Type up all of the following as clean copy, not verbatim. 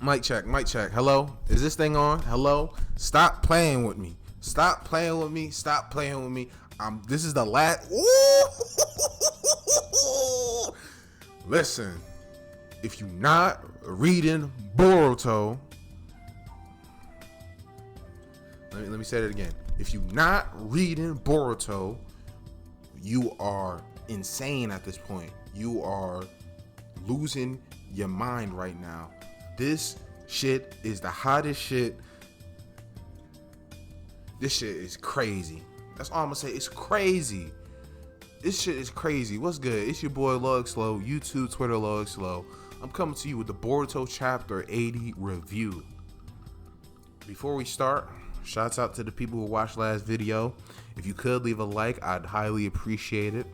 Mic check. Hello? Is this thing on? Hello? Stop playing with me. This is the last. Listen, if you not reading Boruto, let me say that again. If you not reading Boruto, you are insane at this point. You are losing your mind right now. This shit is the hottest shit. This shit is crazy. That's all I'm gonna say. It's crazy. This shit is crazy. What's good? It's your boy Log Slow, YouTube, Twitter Log Slow. I'm coming to you with the Boruto Chapter 80 review. Before we start, shouts out to the people who watched last video. If you could leave a like, I'd highly appreciate it.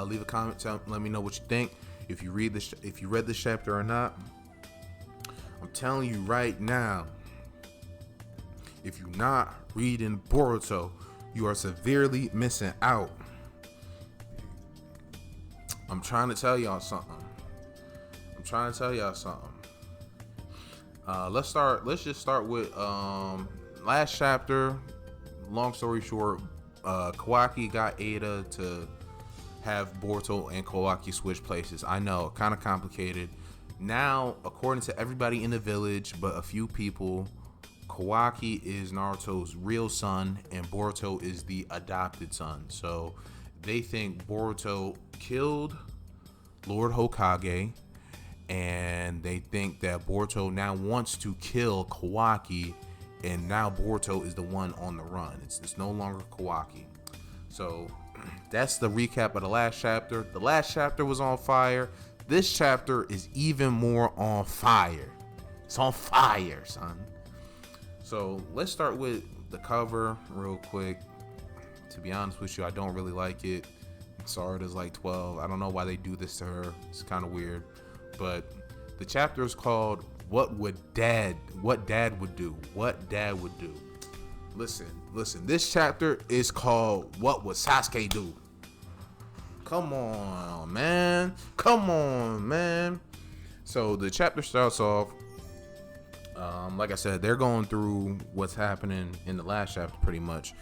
Leave a comment, let me know what you think. If you read this chapter or not. I'm telling you right now, if you're not reading Boruto, you are severely missing out. I'm trying to tell y'all something. Let's just start with last chapter. Long story short, Kawaki got Ada to have Boruto and Kawaki switch places. I know, kind of complicated. Now, according to everybody in the village, but a few people, Kawaki is Naruto's real son and Boruto is the adopted son. So they think Boruto killed Lord Hokage, and they think that Boruto now wants to kill Kawaki, and now Boruto is the one on the run. It's no longer Kawaki. So that's the recap of the last chapter. The last chapter was on fire. This chapter is even more on fire. It's on fire, son. So let's start with the cover real quick. To be honest with you, I don't really like it. Sarada's like 12. I don't know why they do this to her. It's kind of weird. But the chapter is called What Dad Would Do. Listen. This chapter is called What Would Sasuke Do? Come on, man. So the chapter starts off, like I said, they're going through what's happening in the last chapter pretty much.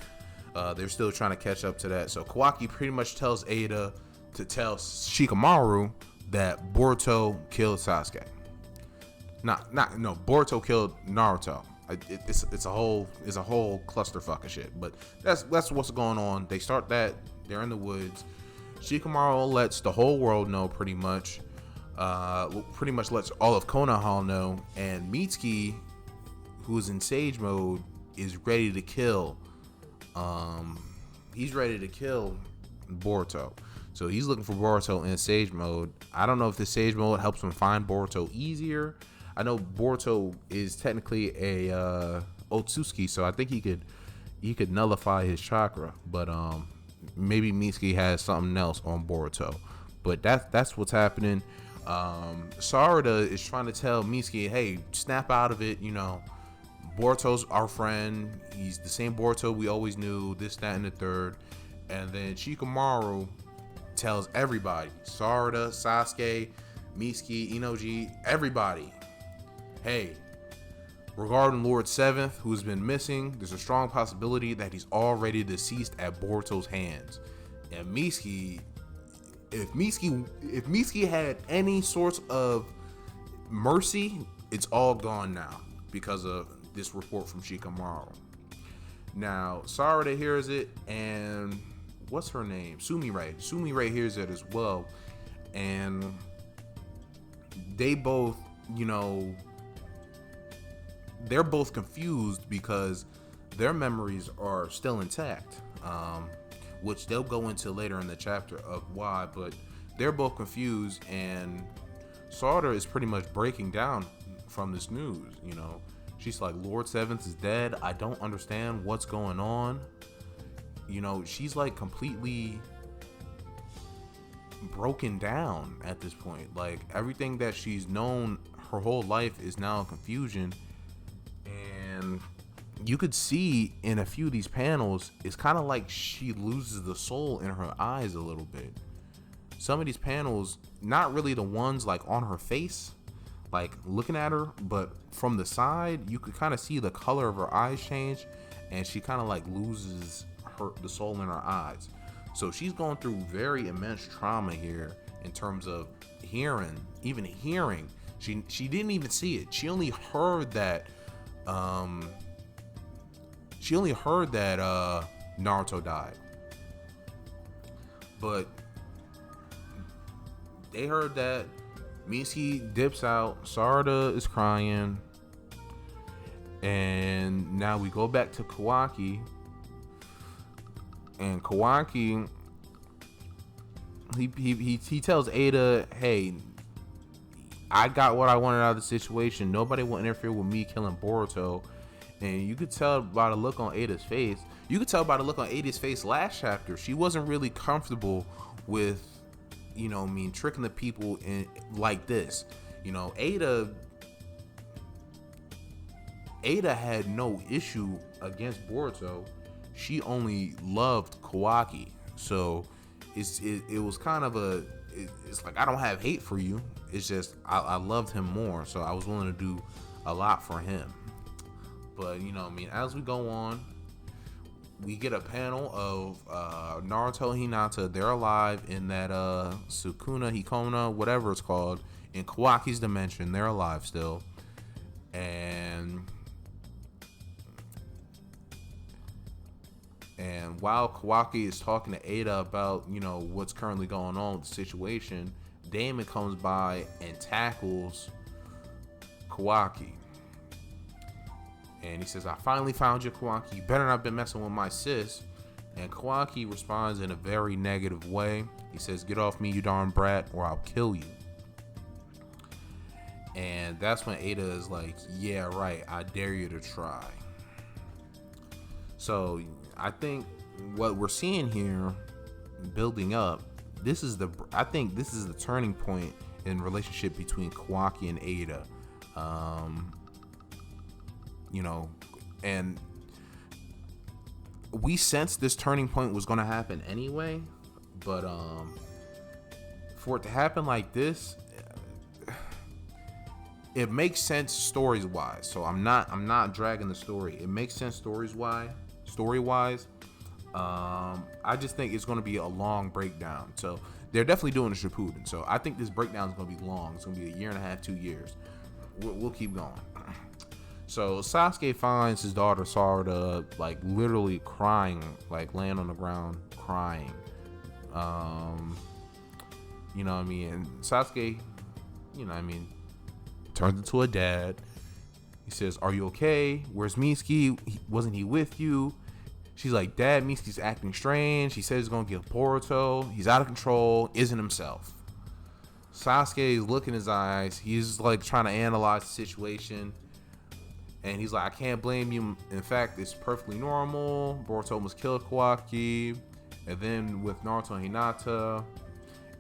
They're still trying to catch up to that. So Kawaki pretty much tells Ada to tell Shikamaru that Boruto killed Sasuke. Boruto killed Naruto. It's a whole clusterfuck of shit. But that's what's going on. They start that. They're in the woods. Shikamaru lets the whole world know pretty much lets all of Konoha know, and Mitsuki, who's in Sage mode, is ready to kill. He's ready to kill Boruto. So he's looking for Boruto in Sage mode. I don't know if the Sage mode helps him find Boruto easier. I know Boruto is technically a Otsutsuki, so I think he could nullify his chakra, but maybe Mitsuki has something else on Boruto. But that's what's happening. Sarada is trying to tell Mitsuki, hey, snap out of it, Boruto's our friend. He's the same Boruto we always knew, this, that, and the third. And then Shikamaru tells everybody, Sarada, Sasuke, Mitsuki, Inoji, everybody, hey, regarding Lord Seventh, who's been missing, there's a strong possibility that he's already deceased at Boruto's hands. And Mitsuki, if Mitsuki had any sort of mercy, it's all gone now because of this report from Shikamaru. Now, Sarada hears it, and what's her name? Sumire hears it as well, and they both, they're both confused because their memories are still intact, which they'll go into later in the chapter of why, but they're both confused, and Sarada is pretty much breaking down from this news. She's like, Lord Seventh is dead. I don't understand what's going on. She's like completely broken down at this point. Like, everything that she's known her whole life is now confusion. And you could see in a few of these panels, it's kind of like she loses the soul in her eyes a little bit. Some of these panels, not really the ones like on her face, like looking at her, but from the side you could kind of see the color of her eyes change, and she kind of like loses the soul in her eyes. So she's going through very immense trauma here in terms of hearing. She didn't even see it. She only heard that Naruto died. But they heard that. Mitsuki dips out. Sarada is crying. And now we go back to Kawaki. And Kawaki, he tells Ada, hey, I got what I wanted out of the situation. Nobody will interfere with me killing Boruto. And you could tell by the look on Ada's face. You could tell by the look on Ada's face last chapter. She wasn't really comfortable with, tricking the people in like this. Ada had no issue against Boruto. She only loved Kawaki. So it was kind of it's like, I don't have hate for you. It's just I loved him more, so I was willing to do a lot for him. But as we go on, we get a panel of Naruto, Hinata. They're alive in that Sukuna, Hikona, whatever it's called, in Kawaki's dimension. They're alive still. And while Kawaki is talking to Ada about, what's currently going on with the situation, Damon comes by and tackles Kawaki. And he says, I finally found you, Kawaki. You better not have been messing with my sis. And Kawaki responds in a very negative way. He says, get off me, you darn brat, or I'll kill you. And that's when Ada is like, yeah, right, I dare you to try. So I think what we're seeing here building up, I think this is the turning point in relationship between Kawaki and Ada. And we sensed this turning point was going to happen anyway, but for it to happen like this, it makes sense story wise. So I'm not dragging the story. It makes sense story wise. I just think it's going to be a long breakdown. So they're definitely doing a Shippuden. So I think this breakdown is going to be long. It's going to be a year and a half, 2 years. We'll keep going. So Sasuke finds his daughter Sarada like literally crying, like laying on the ground crying. And Sasuke, turns into a dad. He says, are you okay? Where's Mitsuki? Wasn't he with you? She's like, Dad, Mitsuki's acting strange. He says he's gonna get Boruto. He's out of control, isn't himself. Sasuke is looking in his eyes. He's like trying to analyze the situation. And he's like, I can't blame you. In fact, it's perfectly normal. Boruto almost killed Kawaki. And then with Naruto and Hinata.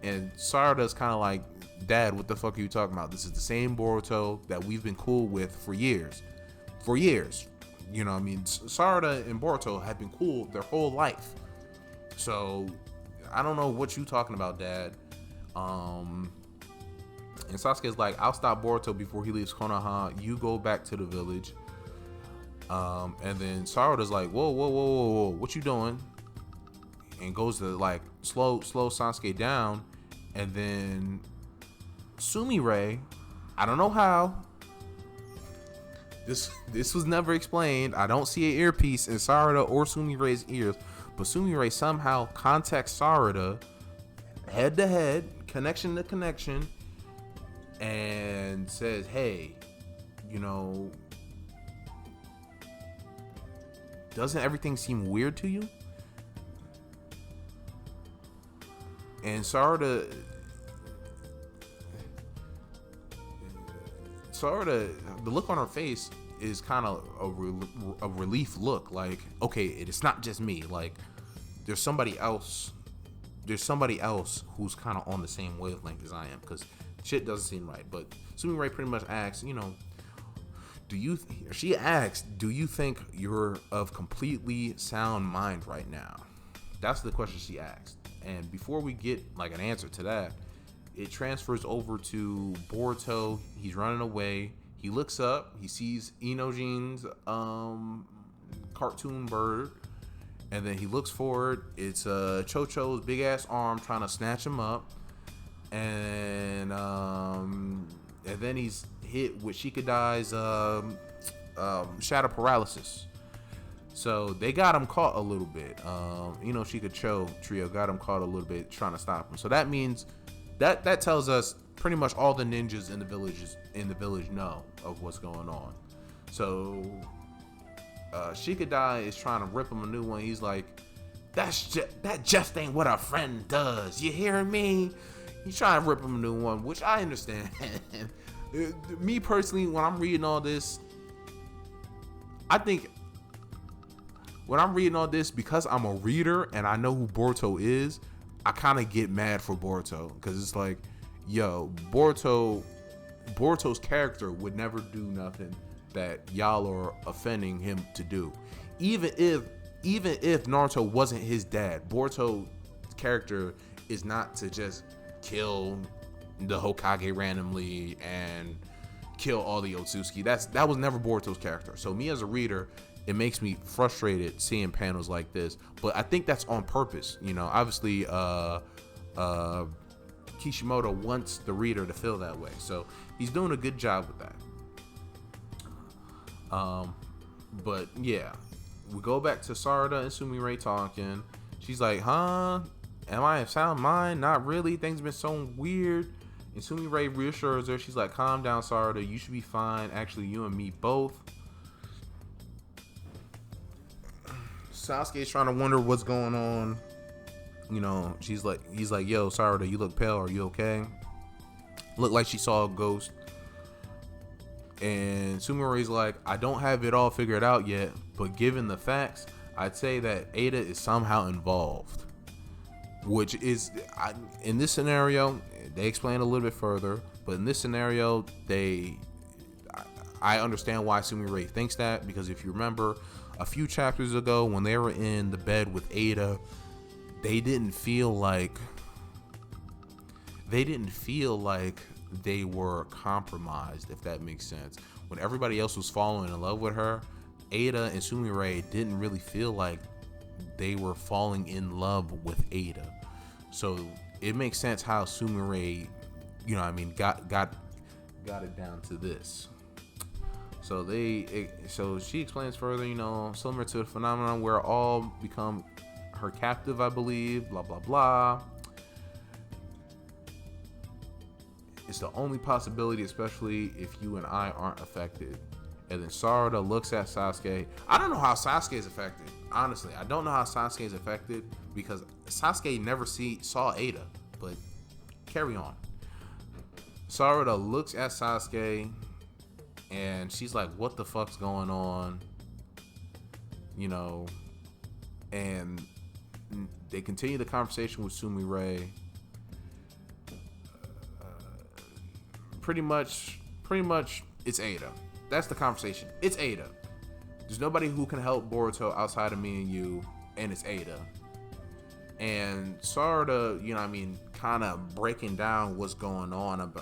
And Sarada's kind of like, Dad, what the fuck are you talking about? This is the same Boruto that we've been cool with for years. Sarada and Boruto have been cool their whole life. So, I don't know what you talking about, Dad. And Sasuke's like, I'll stop Boruto before he leaves Konoha. You go back to the village. And then Sarada's like, whoa, what you doing? And goes to like slow Sasuke down. And then Sumire, I don't know how. This was never explained. I don't see an earpiece in Sarada or Sumire's ears. But Sumire somehow contacts Sarada head to head, connection to connection, and says, hey, doesn't everything seem weird to you? And Sarada, the look on her face is kind of a relief look. Like, okay, it's not just me. Like, there's somebody else who's kind of on the same wavelength as I am, because shit doesn't seem right. But Sumire pretty much asks, do you think you're of completely sound mind right now? That's the question she asked. And before we get like an answer to that, it transfers over to Boruto. He's running away. He looks up. He sees Inojine's cartoon bird, and then he looks forward. It's Chocho's big ass arm trying to snatch him up, and then he's hit with Shikadai's shadow paralysis. So they got him caught a little bit. Shikacho trio got him caught a little bit trying to stop him. So that means that tells us pretty much all the ninjas in the village know of what's going on. So Shikadai is trying to rip him a new one. He's like, that just ain't what a friend does. You hearing me? He's trying to rip him a new one, which I understand. Me personally, when I'm reading all this, I think when I'm reading all this, because I'm a reader and I know who Boruto is, I kind of get mad for Boruto, because it's like, yo, Boruto's character would never do nothing that y'all are offending him to do. Even if Naruto wasn't his dad, Boruto's character is not to just kill the Hokage randomly and kill all the Otsutsuki. That was never Boruto's character. So me as a reader, it makes me frustrated seeing panels like this, but I think that's on purpose. Obviously, Kishimoto wants the reader to feel that way, so he's doing a good job with that. But yeah, we go back to Sarada and Sumire talking. She's like, "Huh? Am I in sound mind? Not really. Things have been so weird." And Sumire reassures her. She's like, "Calm down, Sarada. You should be fine. Actually, you and me both." Sasuke's trying to wonder what's going on. He's like, "Yo, Sarada, you look pale. Are you okay?" Looked like she saw a ghost. And Sumire's like, "I don't have it all figured out yet, but given the facts, I'd say that Ada is somehow involved." Which is, in this scenario, they explain a little bit further, but in this scenario, I understand why Sumire thinks that, because if you remember, a few chapters ago when they were in the bed with Ada, they didn't feel like they were compromised, if that makes sense. When everybody else was falling in love with her, Ada and Sumire didn't really feel like they were falling in love with Ada. So it makes sense how Sumire, got it down to this. So she explains further, similar to the phenomenon where all become her captive, I believe, blah, blah, blah. It's the only possibility, especially if you and I aren't affected. And then Sarada looks at Sasuke. I don't know how Sasuke is affected. Honestly, I don't know how Sasuke is affected, because Sasuke never saw Ada. But carry on. Sarada looks at Sasuke, and she's like, "What the fuck's going on?" And they continue the conversation with Sumire. Pretty much, it's Ada. That's the conversation. It's Ada. There's nobody who can help Boruto outside of me and you, and it's Ada. And Sarada, kind of breaking down what's going on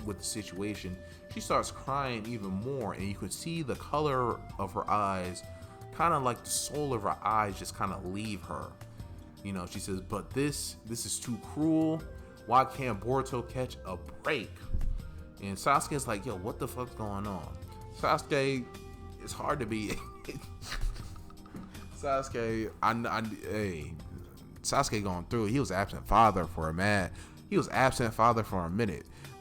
with the situation. She starts crying even more, and you could see the color of her eyes, kind of like the soul of her eyes just kind of leave her. She says, "But this is too cruel. Why can't Boruto catch a break?" And Sasuke's like, "Yo, what the fuck's going on?" Sasuke, it's hard to be. Sasuke, Sasuke going through it. He was absent father for a minute.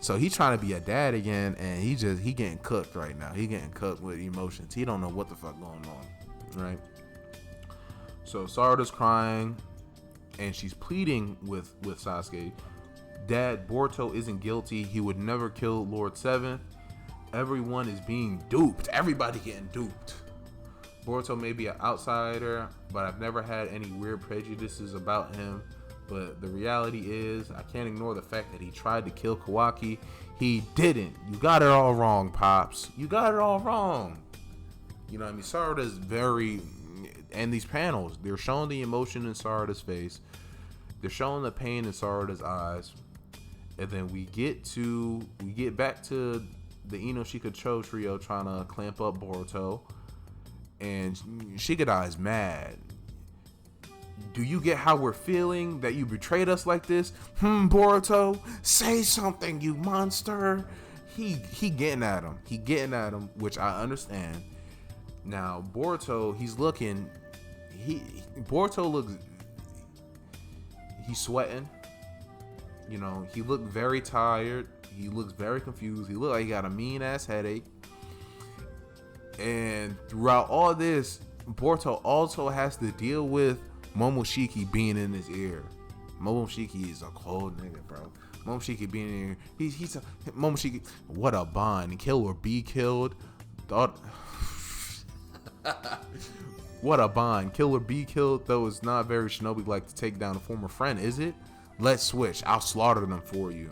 So he's trying to be a dad again, and he getting cooked right now. He getting cooked with emotions. He don't know what the fuck going on, right? So Sarada's crying, and she's pleading with Sasuke. "Dad, Boruto isn't guilty. He would never kill Lord Seventh. Everyone is being duped. Everybody getting duped. Boruto may be an outsider, but I've never had any weird prejudices about him. But the reality is, I can't ignore the fact that he tried to kill Kawaki. He didn't. You got it all wrong, Pops. You got it all wrong." Sarada's very... And these panels, they're showing the emotion in Sarada's face. They're showing the pain in Sarada's eyes. And then we get back to the Ino Cho trio trying to clamp up Boruto, and Shikadai is mad. Do you get how we're feeling that you betrayed us like this? Boruto, say something, you monster. He getting at him. He getting at him, which I understand. Now Boruto, Boruto looks, he's sweating. You know, he looked very tired. He looks very confused. He looked like he got a mean ass headache. And throughout all this, Boruto also has to deal with Momoshiki being in his ear. Momoshiki is a cold nigga, bro. Momoshiki being in here. He's a Momoshiki. What a bond. Kill or be killed. What a bond. Kill or be killed. Though it's not very shinobi-like to take down a former friend, is it? Let's switch. I'll slaughter them for you.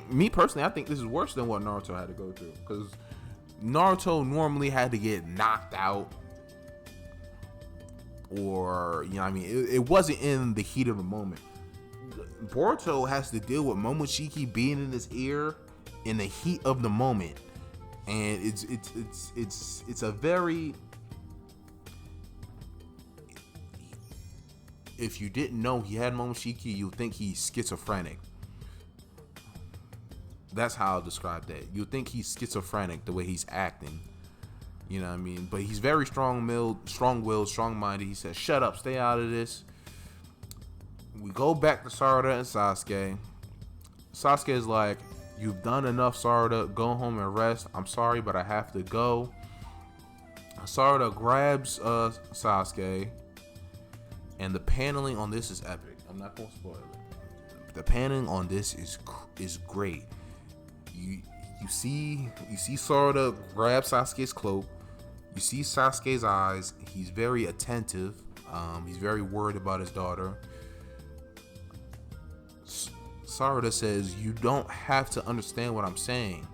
Me personally, I think this is worse than what Naruto had to go through. Because Naruto normally had to get knocked out. Or, you know what I mean? It wasn't in the heat of the moment. Boruto has to deal with Momoshiki being in his ear in the heat of the moment. And it's a very... If you didn't know he had Momoshiki, you'd think he's schizophrenic. That's how I'll describe that. You'd think he's schizophrenic the way he's acting. You know what I mean? But he's very strong-willed, strong-minded. He says, shut up, stay out of this. We go back to Sarada and Sasuke. Sasuke is like, you've done enough, Sarada. Go home and rest. I'm sorry, but I have to go. Sarada grabs Sasuke. And the paneling on this is epic. I'm not gonna spoil it. The paneling on this is great. You see Sarada grab Sasuke's cloak. You see Sasuke's eyes. He's very attentive. He's very worried about his daughter. Sarada says, "You don't have to understand what I'm saying,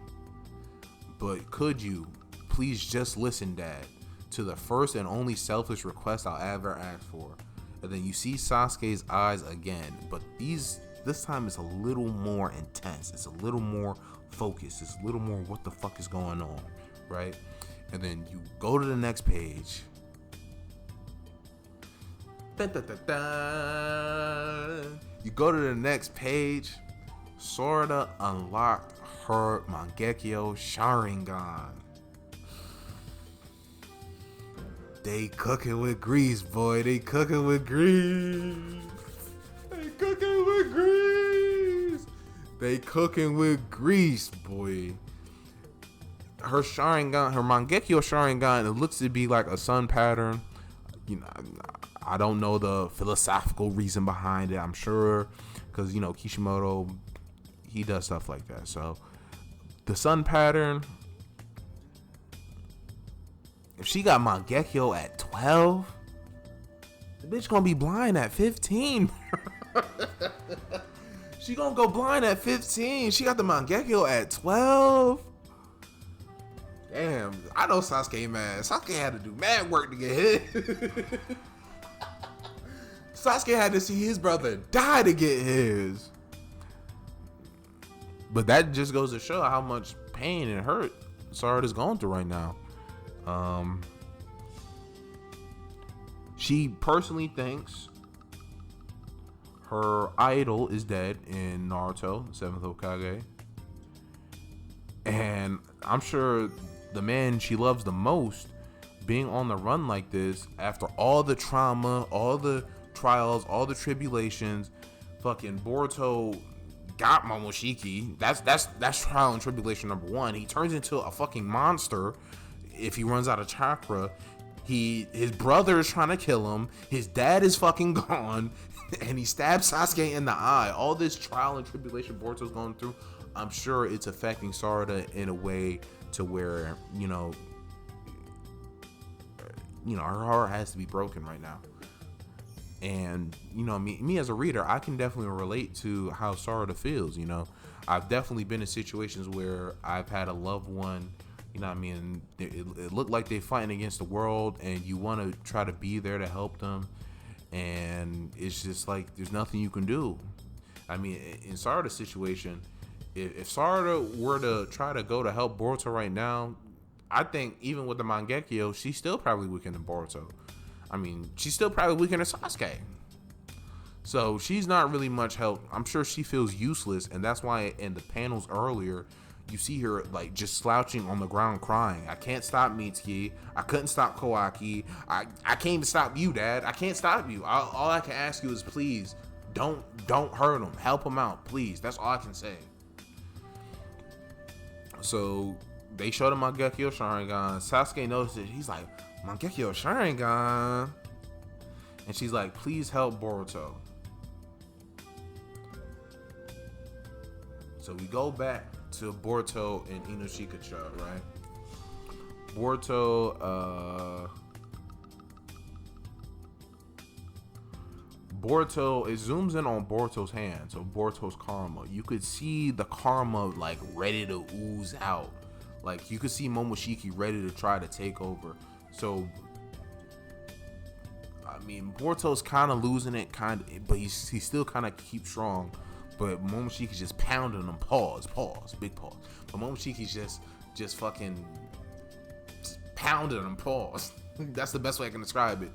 but could you please just listen, Dad, to the first and only selfish request I'll ever ask for." And then you see Sasuke's eyes again, but this time it's a little more intense. It's a little more focused. It's a little more what the fuck is going on, right? And then you go to the next page. Da, da, da, da. You go to the next page. Sarada unlocked her Mangekyo Sharingan. They cooking with grease, boy. They cooking with grease. They cooking with grease. They cooking with grease, boy. Her Sharingan, her Mangekyo Sharingan, it looks to be like a sun pattern. You know, I don't know the philosophical reason behind it. I'm sure, because, you know, Kishimoto, he does stuff like that. So, the sun pattern... If she got Mangekyo at 12, the bitch gonna be blind at 15. She gonna go blind at 15. She got the Mangekyo at 12. Damn, I know Sasuke mad. Sasuke had to do mad work to get hit. Sasuke had to see his brother die to get his. But that just goes to show how much pain and hurt Sarada's going through right now. She personally thinks her idol is dead in Naruto, the 7th Hokage. And I'm sure the man she loves the most being on the run like this after all the trauma, all the trials, all the tribulations, fucking Boruto got Momoshiki. That's trial and tribulation number one. He turns into a fucking monster if he runs out of chakra. His brother is trying to kill him. His dad is fucking gone, and he stabs Sasuke in the eye. All this trial and tribulation Boruto's going through, I'm sure it's affecting Sarada in a way to where, you know, her heart has to be broken right now. And, you know, me as a reader, I can definitely relate to how Sarada feels. You know, I've definitely been in situations where I've had a loved one, you know what I mean, it looked like they're fighting against the world, and you want to try to be there to help them, and it's just like there's nothing you can do. I mean, in Sarada's situation, if Sarada were to try to go to help Boruto right now, I think even with the Mangekyo, she's still probably weaker than Boruto. I mean, she's still probably weaker than Sasuke. So she's not really much help. I'm sure she feels useless, and that's why in the panels earlier, you see her like just slouching on the ground crying. I can't stop Mitsuki. I couldn't stop Kawaki. I can't even stop you, Dad. I can't stop you. All I can ask you is please don't hurt him. Help him out, please. That's all I can say. So they showed him Mangekyo Sharingan. Sasuke noticed it. He's like, Mangekyo Sharingan. And she's like, please help Boruto. So we go back to Boruto and Inoshikacha, right? Boruto it zooms in on Boruto's hand, so Boruto's karma. You could see the karma like ready to ooze out. Like you could see Momoshiki ready to try to take over. So I mean, Boruto's kind of losing it, but he still kind of keeps strong. But Momoshiki's just pounding him. Pause, big pause. But Momoshiki's just fucking just pounding him. Pause. That's the best way I can describe it.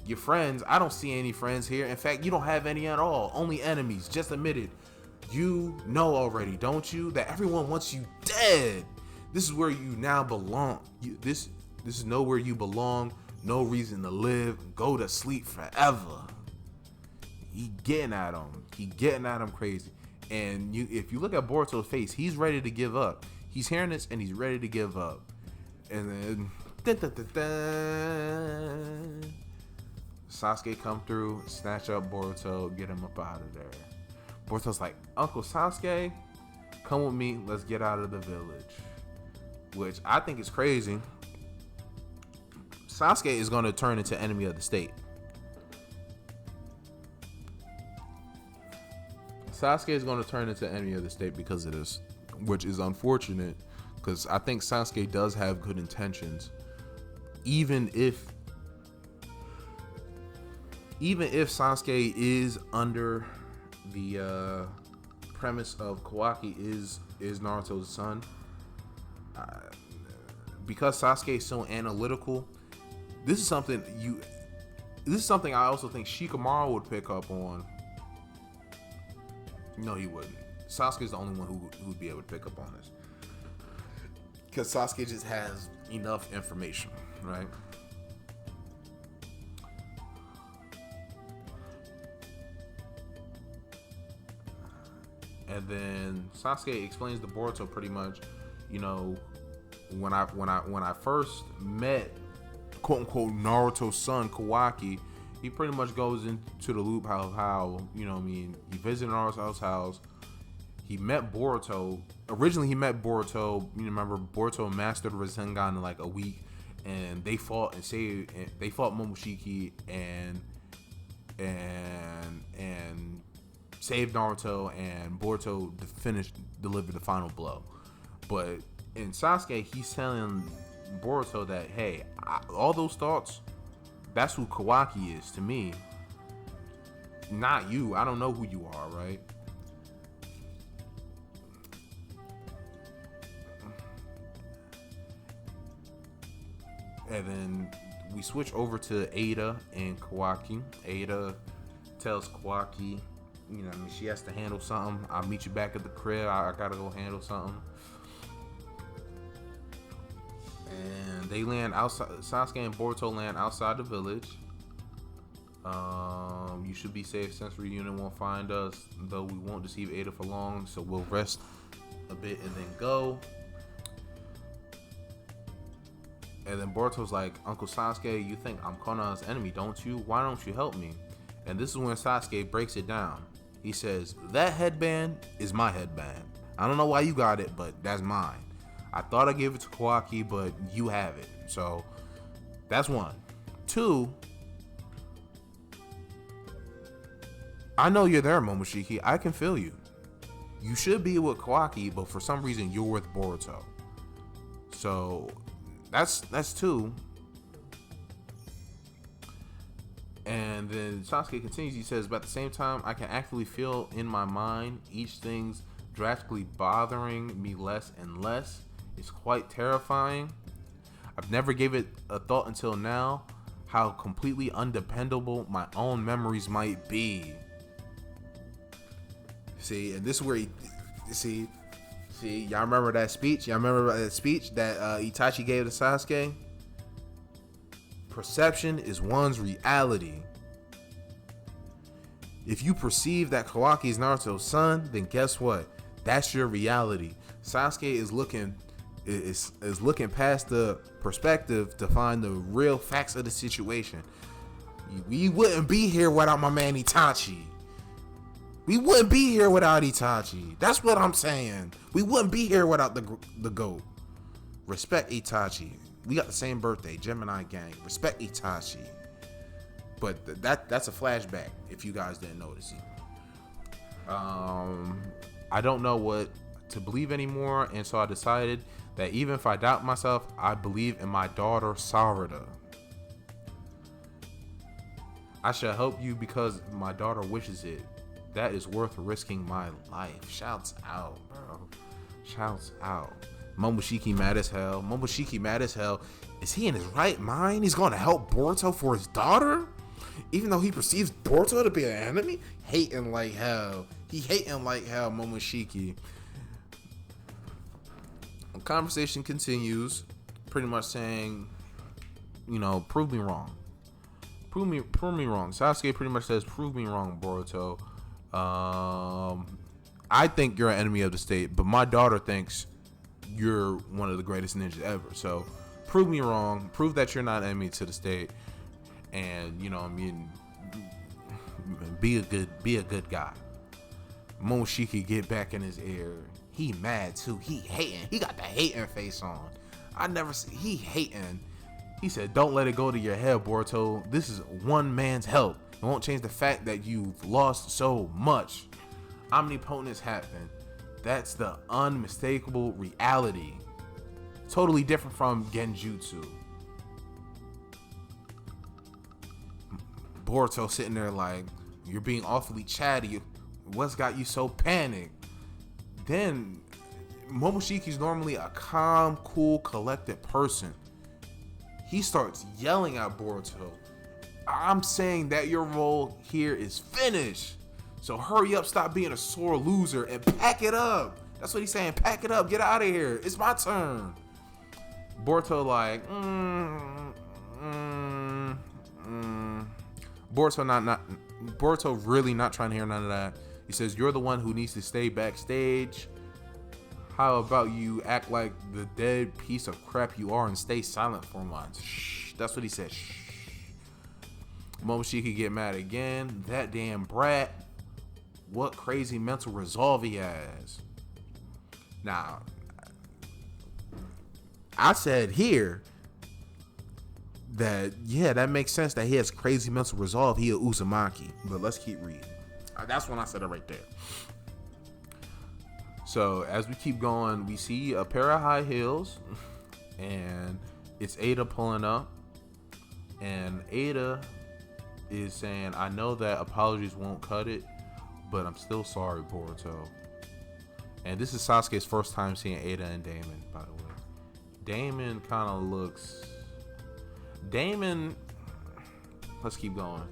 Your friends, I don't see any friends here. In fact, you don't have any at all. Only enemies. Just admit it. You know already, don't you? That everyone wants you dead. This is where you now belong. This is nowhere you belong. No reason to live. Go to sleep forever. He getting at him crazy. And if you look at Boruto's face, he's ready to give up. He's hearing this and he's ready to give up. And then Sasuke come through, snatch up Boruto, get him up out of there. Boruto's like, Uncle Sasuke, come with me, let's get out of the village. Which I think is crazy. Sasuke is going to turn into enemy of the state. Sasuke is going to turn into enemy of the state because of this, which is unfortunate because I think Sasuke does have good intentions. Even if Sasuke is under the premise of Kawaki is Naruto's son, because Sasuke is so analytical, this is something I also think Shikamaru would pick up on. No, he wouldn't. Sasuke's the only one who would be able to pick up on this. Because Sasuke just has enough information, right? And then Sasuke explains to Boruto pretty much, you know, when I first met quote unquote Naruto's son Kawaki, he pretty much goes into the loop how you know what I mean, he visited Naruto's house. He met Boruto. Originally, he met Boruto. You remember, Boruto mastered Rasengan in like a week, and they fought and saved. And they fought Momoshiki and saved Naruto, and Boruto delivered the final blow. But in Sasuke, he's telling Boruto that, hey, all those thoughts, that's who Kawaki is to me, not you. I don't know who you are, right? And then we switch over to Ada and Kawaki. Ada tells Kawaki, you know, I mean, she has to handle something. I'll meet you back at the crib. I gotta go handle something. And they land outside. Sasuke and Boruto land outside the village. You should be safe since reunion won't find us, though we won't deceive Ada for long. So we'll rest a bit and then go. And then Boruto's like, Uncle Sasuke, you think I'm Konoha's enemy, don't you? Why don't you help me? And this is when Sasuke breaks it down. He says, that headband is my headband. I don't know why you got it, but that's mine. I thought I gave it to Kawaki, but you have it. So that's one. Two, I know you're there, Momoshiki. I can feel you. You should be with Kawaki, but for some reason you're with Boruto. So that's two. And then Sasuke continues. He says, but at the same time, I can actively feel in my mind each thing's drastically bothering me less and less. It's quite terrifying. I've never gave it a thought until now how completely undependable my own memories might be. See, and this is where see, y'all remember that speech? Y'all remember that speech that Itachi gave to Sasuke? Perception is one's reality. If you perceive that Kawaki is Naruto's son, then guess what? That's your reality. Sasuke is looking past the perspective to find the real facts of the situation. We wouldn't be here without my man Itachi. We wouldn't be here without Itachi. That's what I'm saying. We wouldn't be here without the GOAT. Respect Itachi. We got the same birthday, Gemini gang. Respect Itachi. But that's a flashback if you guys didn't notice it. I don't know what to believe anymore, and so I decided that even if I doubt myself, I believe in my daughter Sarada. I shall help you because my daughter wishes it. That is worth risking my life. Shouts out, bro. Shouts out. Momoshiki mad as hell. Momoshiki mad as hell. Is he in his right mind? He's going to help Boruto for his daughter? Even though he perceives Boruto to be an enemy? Hating like hell. He hating like hell, Momoshiki. The conversation continues. Pretty much saying, prove me wrong. Prove me wrong. Sasuke pretty much says, prove me wrong, Boruto. I think you're an enemy of the state, but my daughter thinks you're one of the greatest ninjas ever. So prove me wrong. Prove that you're not an enemy to the state, and be a good guy. Momoshiki get back in his ear. He mad too. He hating. He got the hating face on. He hating. He said, "Don't let it go to your head, Boruto. This is one man's help. It won't change the fact that you've lost so much. Omnipotence happened. That's the unmistakable reality. Totally different from Genjutsu." Boruto sitting there like, "You're being awfully chatty. What's got you so panicked?" Then Momoshiki's normally a calm, cool, collected person. He starts yelling at Boruto. "I'm saying that your role here is finished. So hurry up, stop being a sore loser, and pack it up." That's what he's saying. Pack it up, get out of here. It's my turn. Boruto like, Boruto really not trying to hear none of that. He says, "You're the one who needs to stay backstage. How about you act like the dead piece of crap you are and stay silent for once?" Shh. That's what he said. Shh. Momoshiki get mad again. That damn brat. What crazy mental resolve he has. Now, I said here that, yeah, that makes sense that he has crazy mental resolve. He a Uzumaki. But let's keep reading. That's when I said it right there. So as we keep going, we see a pair of high heels, and it's Ada pulling up, and Ada is saying, "I know that apologies won't cut it, but I'm still sorry, Boruto." And this is Sasuke's first time seeing Ada and Damon, by the way. Damon kind of looks... Let's keep going.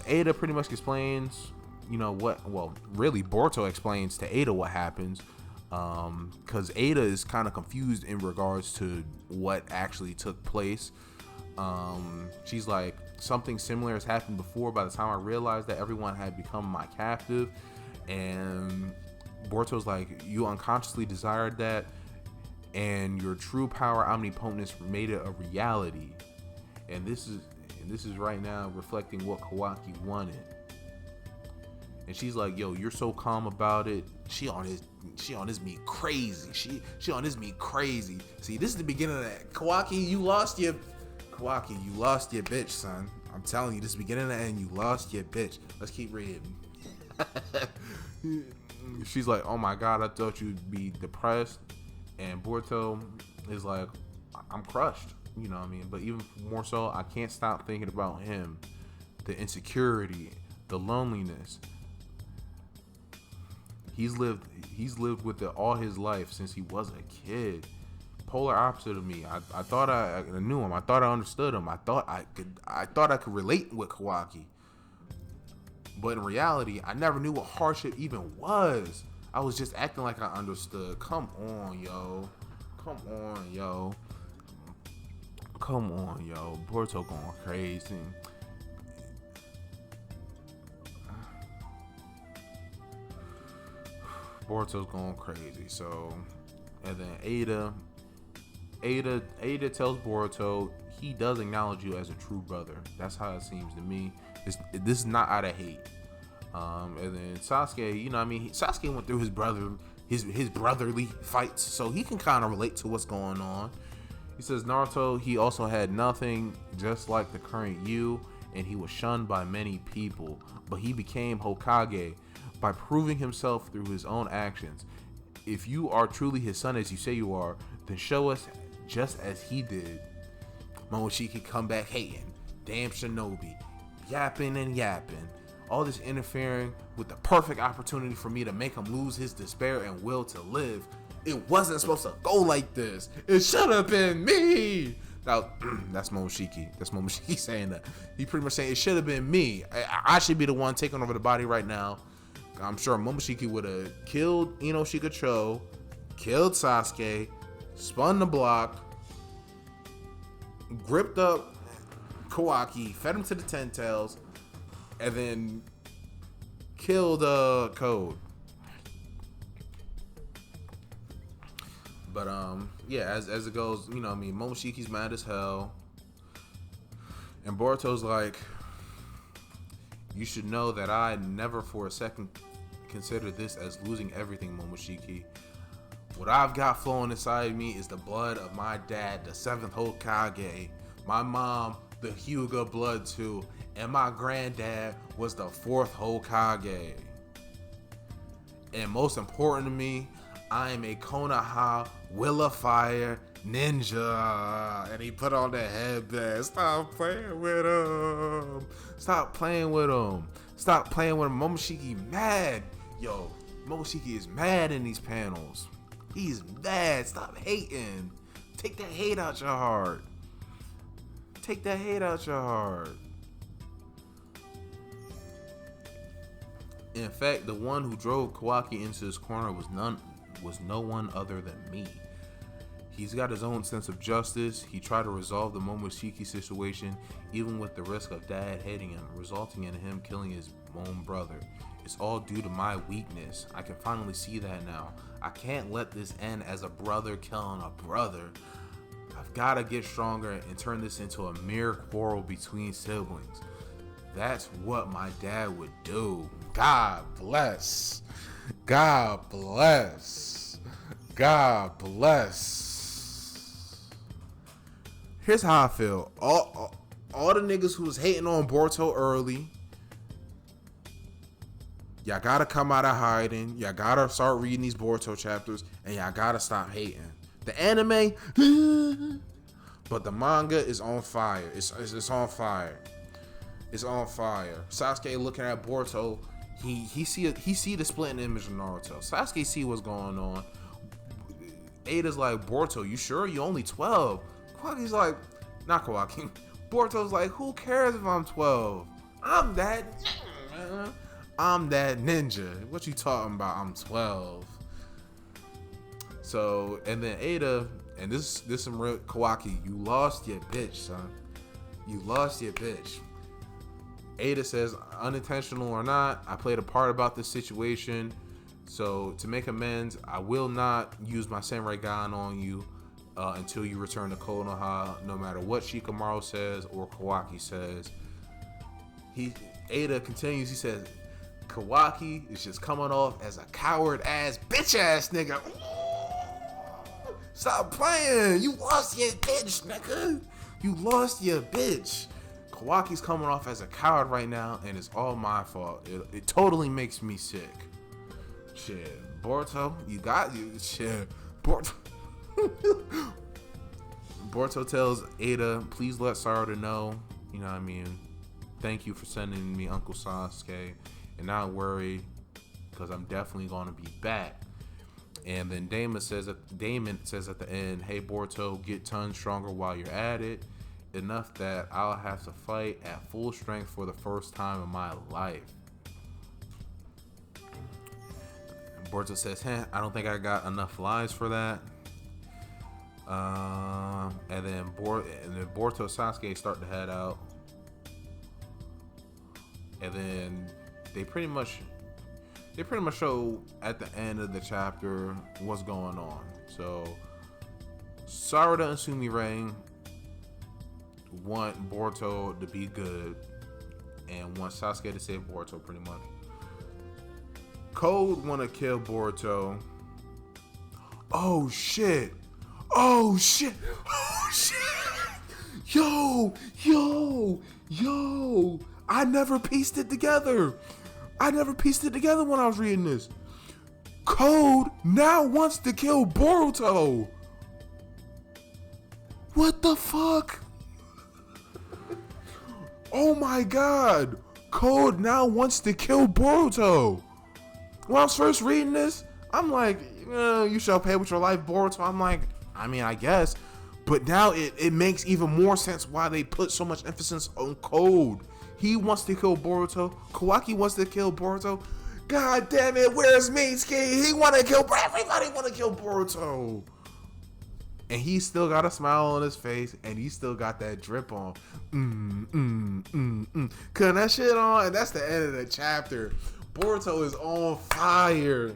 Ada pretty much explains, really Boruto explains to Ada what happens, because Ada is kind of confused in regards to what actually took place. She's like, "Something similar has happened before. By the time I realized that everyone had become my captive," and Boruto's like, "You unconsciously desired that, and your true power, omnipotence, made it a reality. And this is right now reflecting what Kawaki wanted." And she's like, "Yo, you're so calm about it. She on this me crazy. She on this me crazy. See, this is the beginning of that. Kawaki, you lost your bitch, son. I'm telling you, this is the beginning of the end. You lost your bitch." Let's keep reading. She's like, "Oh my God, I thought you'd be depressed." And Boruto is like, "I'm crushed. you know what I mean? But even more so, I can't stop thinking about him, the insecurity, the loneliness. He's lived with it all his life since he was a kid. Polar opposite of me. I thought I knew him. I thought I understood him. I thought I could relate with Kawaki. But in reality, I never knew what hardship even was. I was just acting like I understood. Come on, yo. Come on, yo. Come on, yo. Boruto going crazy. Boruto's going crazy. So, and then Ada tells Boruto he does acknowledge you as a true brother. That's how it seems to me. This is not out of hate. And then Sasuke, you know what I mean? Sasuke went through his brotherly fights, so he can kind of relate to what's going on. He says Naruto, he also had nothing, just like the current you, and he was shunned by many people, but he became Hokage by proving himself through his own actions. If you are truly his son as you say you are, then show us just as he did. Momoshiki come back hating. Damn Shinobi. Yapping and yapping. All this interfering with the perfect opportunity for me to make him lose his despair and will to live. It wasn't supposed to go like this. It should have been me. Now, that's Momoshiki. That's Momoshiki saying that. He pretty much saying it should have been me. I should be the one taking over the body right now. I'm sure Momoshiki would have killed Ino Shikacho, killed Sasuke, spun the block, gripped up Kawaki, fed him to the Ten Tails, and then killed Code. But yeah, as it goes, you know what I mean, Momoshiki's mad as hell. And Boruto's like, you should know that I never for a second considered this as losing everything, Momoshiki. What I've got flowing inside me is the blood of my dad, the 7th Hokage. My mom, the Hyuga blood too. And my granddad was the 4th Hokage. And most important to me, I am a Konoha Will of Fire ninja. And he put on the headband. Stop playing with him. Stop playing with him. Stop playing with him. Momoshiki mad. Yo, Momoshiki is mad in these panels. He's mad. Stop hating. Take that hate out your heart. Take that hate out your heart. In fact, the one who drove Kawaki into his corner was no one other than me. He's got his own sense of justice. He tried to resolve the Momoshiki situation, even with the risk of Dad hating him, resulting in him killing his own brother. It's all due to my weakness. I can finally see that now. I can't let this end as a brother killing a brother. I've got to get stronger and turn this into a mere quarrel between siblings. That's what my dad would do. God bless. God bless. God bless. Here's how I feel. All the niggas who was hating on Boruto early, y'all gotta come out of hiding. Y'all gotta start reading these Boruto chapters, and y'all gotta stop hating. The anime, but the manga is on fire. It's on fire. It's on fire. Sasuke looking at Boruto. He see the splitting image of Naruto. Sasuke see what's going on. Ada's like, Boruto, you sure? You only 12. Kawaki's like, not Kawaki. Boruto's like, who cares if I'm 12? I'm that ninja. What you talking about? I'm 12. So, and then Ada, and this some real Kawaki, you lost your bitch, son. You lost your bitch. Ada says, unintentional or not, I played a part about this situation. So to make amends, I will not use my Samurai Gun on you until you return to Konoha, no matter what Shikamaru says or Kawaki says. Ada continues, he says, Kawaki is just coming off as a coward ass bitch ass nigga. Stop playing. You lost your bitch, nigga. You lost your bitch. Kawaki's coming off as a coward right now, and it's all my fault. It totally makes me sick. Shit, Boruto, you got you. Shit, Boruto tells Ada, please let Sarada know, thank you for sending me Uncle Sasuke, and not worry, because I'm definitely going to be back. And then Damon says at the end, hey Boruto, get tons stronger while you're at it. Enough that I'll have to fight at full strength for the first time in my life. Boruto says, I don't think I got enough lives for that. And then Boruto and Sasuke start to head out. And then they pretty much show at the end of the chapter what's going on. So Sarada and Sumire want Boruto to be good and want Sasuke to save Boruto pretty much. Code want to kill Boruto. Oh shit. Yo. I never pieced it together when I was reading this. Code now wants to kill Boruto. What the fuck? Oh my god. Code now wants to kill Boruto. When I was first reading this, I'm like, you shall pay with your life, Boruto. I'm like, I guess. But now it makes even more sense why they put so much emphasis on Code. He wants to kill Boruto. Kawaki wants to kill Boruto. God damn it, where's Mitsuki? He want to kill, everybody want to kill Boruto. And he still got a smile on his face, and he still got that drip on. Cutting that shit on, and that's the end of the chapter. Boruto is on fire.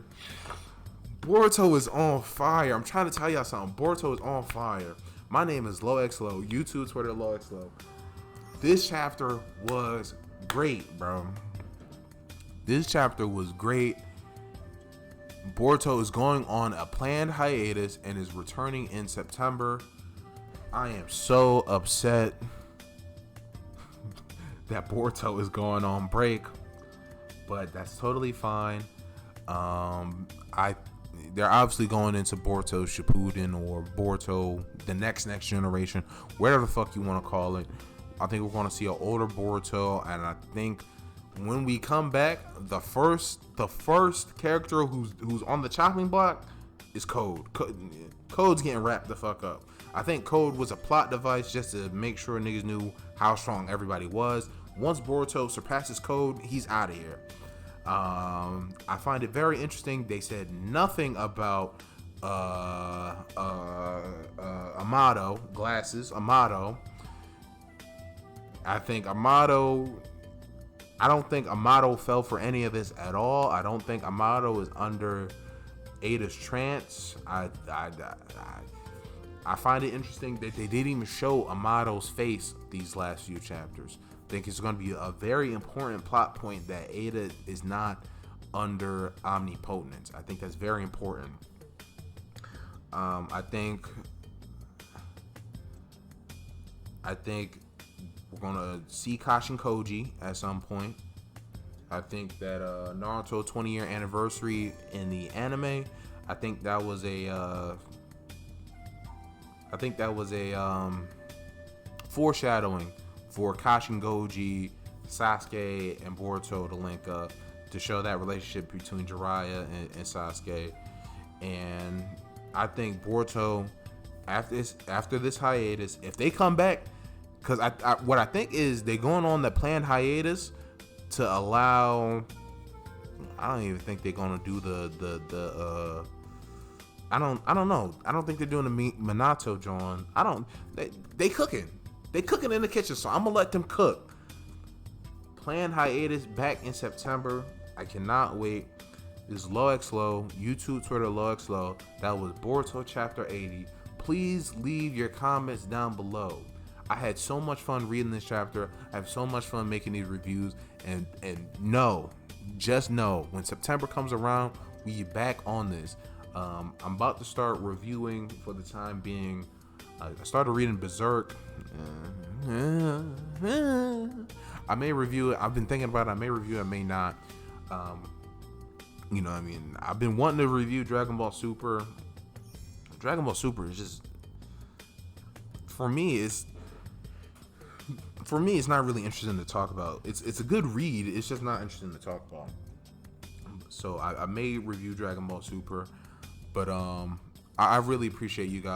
I'm trying to tell y'all something. Boruto is on fire. My name is LowXLow. YouTube, Twitter, LowXLow. This chapter was great, bro. This chapter was great. Boruto is going on a planned hiatus and is returning in September. I am so upset that Boruto is going on break, but that's totally fine. They're obviously going into Boruto Shippuden or Boruto the next generation, whatever the fuck you want to call it. I think we're going to see an older Boruto, and I think when we come back, the first character who's on the chopping block is Code. Code's getting wrapped the fuck up. I think Code was a plot device just to make sure niggas knew how strong everybody was. Once Boruto surpasses Code, he's out of here. I find it very interesting. They said nothing about Amato glasses. Amato. I don't think Amato fell for any of this at all. I don't think Amato is under Ada's trance. I find it interesting that they didn't even show Amato's face these last few chapters. I think it's going to be a very important plot point that Ada is not under omnipotence. I think that's very important. I think we're gonna see Kashin Koji at some point. I think that Naruto 20-year anniversary in the anime, I think that was a foreshadowing for Kashin Koji, Sasuke, and Boruto to link up to show that relationship between Jiraiya and Sasuke. And I think Boruto, after this hiatus, if they come back, because what I think is they're going on the planned hiatus to allow. I don't even think they're gonna do the. I don't know. I don't think they're doing the Minato John. They cooking. They cooking in the kitchen, so I'm gonna let them cook. Planned hiatus back in September. I cannot wait. This is LowXLow, YouTube, Twitter, LowXLow. That was Boruto Chapter 80. Please leave your comments down below. I had so much fun reading this chapter. I have so much fun making these reviews. And just know, when September comes around, we back on this. I'm about to start reviewing for the time being. I started reading Berserk. I may review it. I've been thinking about it. I may review it. I may not. I've been wanting to review Dragon Ball Super. Dragon Ball Super is just for me, it's not really interesting to talk about. It's a good read. It's just not interesting to talk about. So I may review Dragon Ball Super, but I really appreciate you guys.